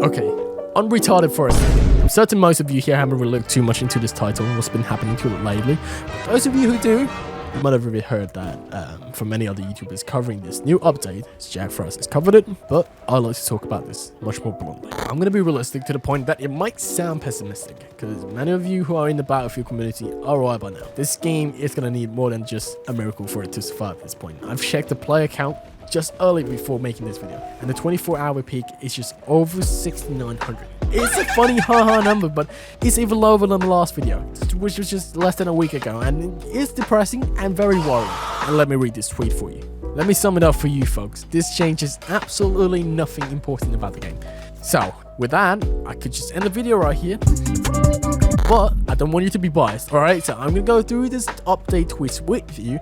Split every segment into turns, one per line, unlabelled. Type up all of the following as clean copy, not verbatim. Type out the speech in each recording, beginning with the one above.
Okay, unretarded for a second. I'm certain most of you here haven't really looked too much into this title, what's been happening to it lately. But those of you who do, you might have already heard that from many other YouTubers covering this new update. Jack Frost has covered it, but I'd like to talk about this much more bluntly. I'm going to be realistic to the point that it might sound pessimistic, because many of you who are in the Battlefield community are right by now. This game is going to need more than just a miracle for it to survive at this point. I've checked the player count just early before making this video, and the 24-hour peak is just over 6,900. It's a funny haha number, but it's even lower than the last video, which was just less than a week ago, and it's depressing and very worrying. And let me read this tweet for you. Let me sum it up for you folks. This changes absolutely nothing important about the game. So with that, I could just end the video right here, but I don't want you to be biased. All right, so I'm gonna go through this update tweets with you,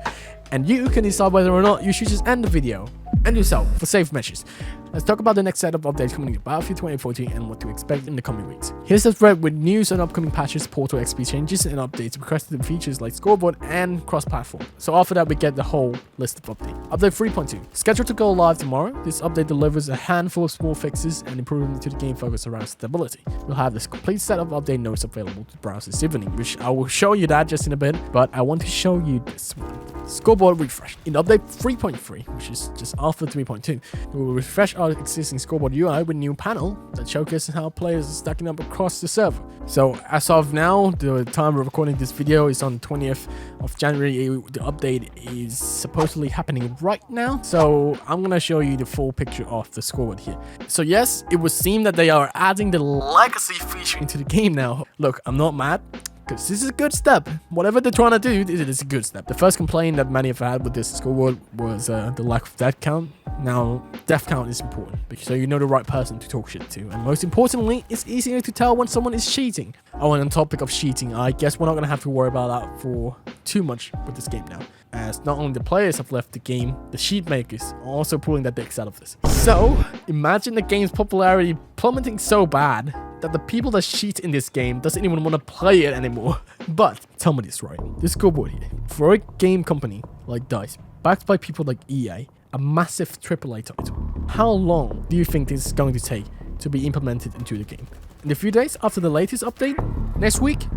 and you can decide whether or not you should just end the video and yourself for safe measures. Let's talk about the next set of updates coming to Battlefield 2014 and what to expect in the coming weeks. Here's the thread with news on upcoming patches, portal XP changes, and updates requested in features like scoreboard and cross-platform. So after that, we get the whole list of updates. Update 3.2, scheduled to go live tomorrow. This update delivers a handful of small fixes and improvements to the game focused around stability. We'll have this complete set of update notes available to browse this evening, which I will show you that just in a bit, but I want to show you this one. Scoreboard refresh. In update 3.3, which is just after 3.2, we will refresh our existing scoreboard UI with a new panel that showcases how players are stacking up across the server. So as of now, the time we're recording this video is on 20th of January. The update is supposedly happening right now. So I'm going to show you the full picture of the scoreboard here. So yes, it would seem that they are adding the legacy feature into the game now. Look, I'm not mad, because this is a good step. Whatever they're trying to do, it is a good step. The first complaint that many have had with this scoreboard was the lack of death count. Now, death count is important, because so you know the right person to talk shit to. And most importantly, it's easier to tell when someone is cheating. Oh, and on topic of cheating, I guess we're not going to have to worry about that for too much with this game now, as not only the players have left the game, the sheet makers are also pulling their dicks out of this. So, imagine the game's popularity plummeting so bad that the people that cheat in this game doesn't even want to play it anymore. But tell me this right, this scoreboard here, for a game company like DICE, backed by people like EA, a massive AAA title, how long do you think this is going to take to be implemented into the game? In a few days after the latest update? Next week?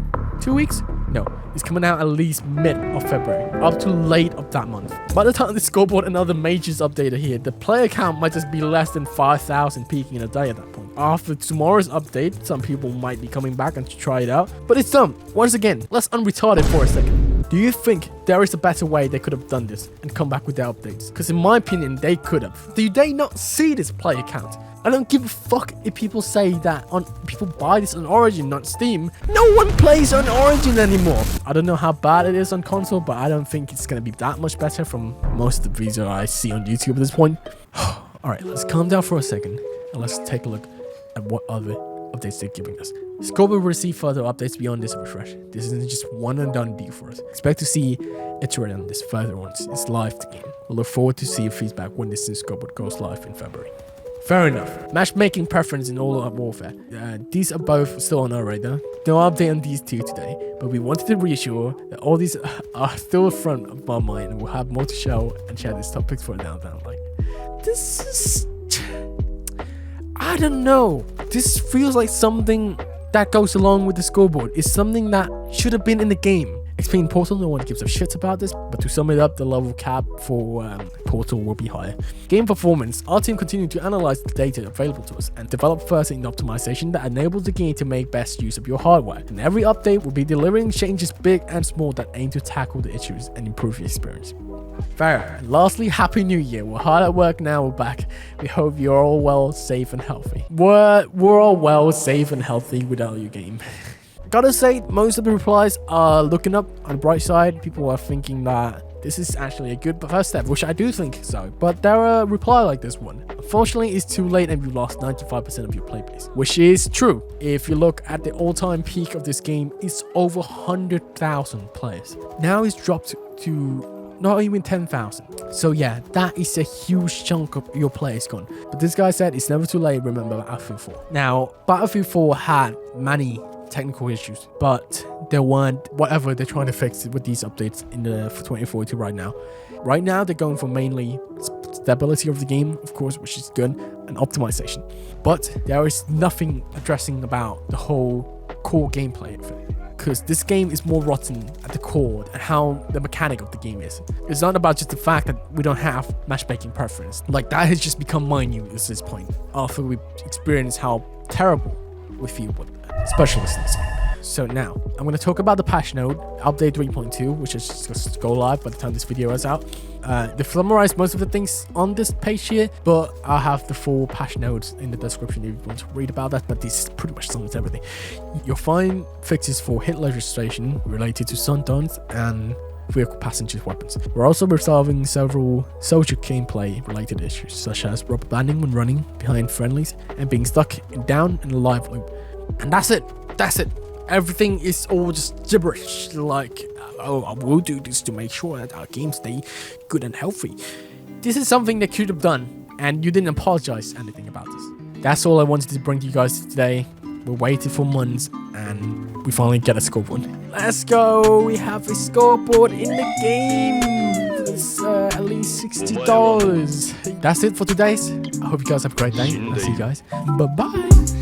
2 weeks? No, it's coming out at least mid of February, up to late of that month. By the time the scoreboard and other majors update are here, the player count might just be less than 5,000 peaking in a day at that point. After tomorrow's update, some people might be coming back and try it out, but it's done. Once again, let's unretard it for a second. Do you think there is a better way they could have done this and come back with their updates? Because in my opinion, they could have. Do they not see this player count? I don't give a fuck if people say that people buy this on Origin, not Steam. No one plays on Origin anymore. I don't know how bad it is on console, but I don't think it's going to be that much better from most of the videos I see on YouTube at this point. Alright, let's calm down for a second and let's take a look at what other updates they're giving us. Scoreboard will receive further updates beyond this refresh. This isn't just one and done deal for us. Expect to see iterate on this further once it's live the game. We'll look forward to see your feedback when this new scoreboard goes live in February. Fair enough. Matchmaking preference in all-out warfare. These are both still on our radar. No update on these two today, but we wanted to reassure that all these are still front of my mind, and we'll have more to show and share these topics for down the line. This is... I don't know. This feels like something that goes along with the scoreboard. It's something that should have been in the game. XP Portal, no one gives a shit about this, but to sum it up, the level cap for Portal will be higher. Game performance, our team continued to analyze the data available to us and develop further in optimization that enables the game to make best use of your hardware. And every update will be delivering changes big and small that aim to tackle the issues and improve your experience. Fair. And lastly, Happy New Year. We're hard at work now, we're back. We hope you're all well, safe and healthy. We're all well, safe and healthy without your game. Gotta say, most of the replies are looking up on the bright side. People are thinking that this is actually a good first step, which I do think so. But there are a reply like this one. Unfortunately, it's too late and you lost 95% of your play base, which is true. If you look at the all-time peak of this game, it's over 100,000 players. Now it's dropped to not even 10,000. So yeah, that is a huge chunk of your players gone. But this guy said it's never too late, remember Battlefield 4. Now, Battlefield 4 had many technical issues, but there weren't whatever they're trying to fix it with these updates in the for 2042 right now. Right now, they're going for mainly stability of the game, of course, which is good, and optimization. But there is nothing addressing about the whole core gameplay of it. Because this game is more rotten at the core and how the mechanic of the game is. It's not about just the fact that we don't have matchmaking preference. Like, that has just become minute at this point after we experience how terrible we feel with specialists in this game. So now, I'm going to talk about the patch note, update 3.2, which is just to go live by the time this video is out. They've summarized most of the things on this page here, but I'll have the full patch notes in the description if you want to read about that, but this pretty much sums everything. You'll find fixes for hit registration related to sundowns and vehicle passengers' weapons. We're also resolving several social gameplay related issues, such as rubber banding when running behind friendlies and being stuck down in a live loop. And that's it. That's it. Everything is all just gibberish, like, oh, I will do this to make sure that our games stay good and healthy. This is something that could have done, and you didn't apologize anything about this. That's all I wanted to bring to you guys today. We waited for months, and we finally get a scoreboard. Let's go! We have a scoreboard in the game! It's at least $60. That's it for today's. I hope you guys have a great day. I'll see you guys. Bye-bye!